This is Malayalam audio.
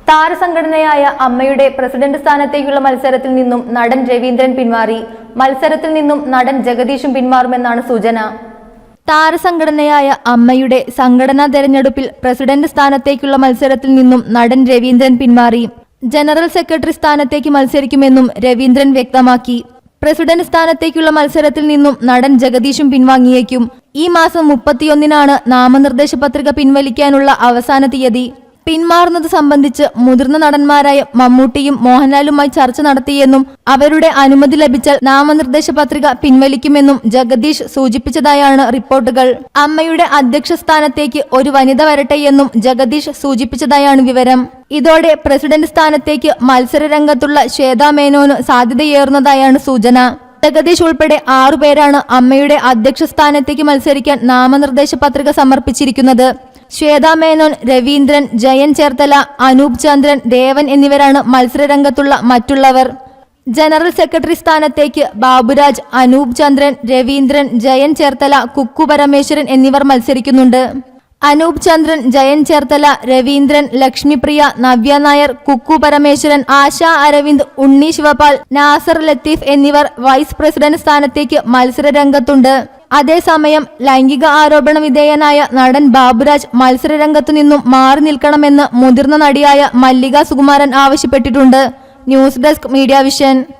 താരസംഘടനയായ അമ്മയുടെ പ്രസിഡന്റ് സ്ഥാനത്തേക്കുള്ള മത്സരത്തിൽ നിന്നും നടൻ രവീന്ദ്രൻ പിന്മാറി. മത്സരത്തിൽ നിന്നും നടൻ ജഗദീഷും പിന്മാറുമെന്നാണ് സൂചന. താരസംഘടനയായ അമ്മയുടെ സംഘടനാ തെരഞ്ഞെടുപ്പിൽ പ്രസിഡന്റ് സ്ഥാനത്തേക്കുള്ള മത്സരത്തിൽ നിന്നും നടൻ രവീന്ദ്രൻ പിന്മാറി. ജനറൽ സെക്രട്ടറി സ്ഥാനത്തേക്ക് മത്സരിക്കുമെന്നും രവീന്ദ്രൻ വ്യക്തമാക്കി. പ്രസിഡന്റ് സ്ഥാനത്തേക്കുള്ള മത്സരത്തിൽ നിന്നും നടൻ ജഗദീഷും പിൻവാങ്ങിയേക്കും. ഈ മാസം 31-നാണ് നാമനിർദ്ദേശ പത്രിക പിൻവലിക്കാനുള്ള അവസാന തീയതി. പിന്മാറുന്നത് സംബന്ധിച്ച് മുതിർന്ന നടന്മാരായ മമ്മൂട്ടിയും മോഹൻലാലുമായി ചർച്ച നടത്തിയെന്നും അവരുടെ അനുമതി ലഭിച്ചാൽ നാമനിർദ്ദേശ പത്രിക പിൻവലിക്കുമെന്നും ജഗദീഷ് സൂചിപ്പിച്ചതായാണ് റിപ്പോർട്ടുകൾ. അമ്മയുടെ അധ്യക്ഷ സ്ഥാനത്തേക്ക് ഒരു വനിത വരട്ടെയെന്നും ജഗദീഷ് സൂചിപ്പിച്ചതായാണ് വിവരം. ഇതോടെ പ്രസിഡന്റ് സ്ഥാനത്തേക്ക് മത്സരരംഗത്തുള്ള ശ്വേതാ മേനോന് സാധ്യതയേറുന്നതായാണ് സൂചന. ജഗദീഷ് ഉൾപ്പെടെ 6 പേരാണ് അമ്മയുടെ അധ്യക്ഷ സ്ഥാനത്തേക്ക് മത്സരിക്കാൻ നാമനിർദ്ദേശ പത്രിക സമർപ്പിച്ചിരിക്കുന്നത്. ശ്വേതാ മേനോൻ, രവീന്ദ്രൻ, ജയൻ ചേർത്തല, അനൂപ് ചന്ദ്രൻ, ദേവൻ എന്നിവരാണ് മത്സരരംഗത്തുള്ള മറ്റുള്ളവർ. ജനറൽ സെക്രട്ടറി സ്ഥാനത്തേക്ക് ബാബുരാജ്, അനൂപ് ചന്ദ്രൻ, രവീന്ദ്രൻ, ജയൻ ചേർത്തല, കുക്കു പരമേശ്വരൻ എന്നിവർ മത്സരിക്കുന്നുണ്ട്. അനൂപ് ചന്ദ്രൻ, ജയൻ ചേർത്തല, രവീന്ദ്രൻ, ലക്ഷ്മിപ്രിയ, നവ്യ നായർ, കുക്കു പരമേശ്വരൻ, ആശ അരവിന്ദ്, ഉണ്ണി ശിവപാൽ, നാസർ ലത്തീഫ് എന്നിവർ വൈസ് പ്രസിഡന്റ് സ്ഥാനത്തേക്ക് മത്സരരംഗത്തുണ്ട്. അതേസമയം ലൈംഗിക ആരോപണ വിധേയനായ നടൻ ബാബുരാജ് മത്സരരംഗത്തു നിന്നും മാറി നിൽക്കണമെന്ന് മുതിർന്ന നടിയായ മല്ലിക സുകുമാരൻ ആവശ്യപ്പെട്ടിട്ടുണ്ട്. News desk, media vision.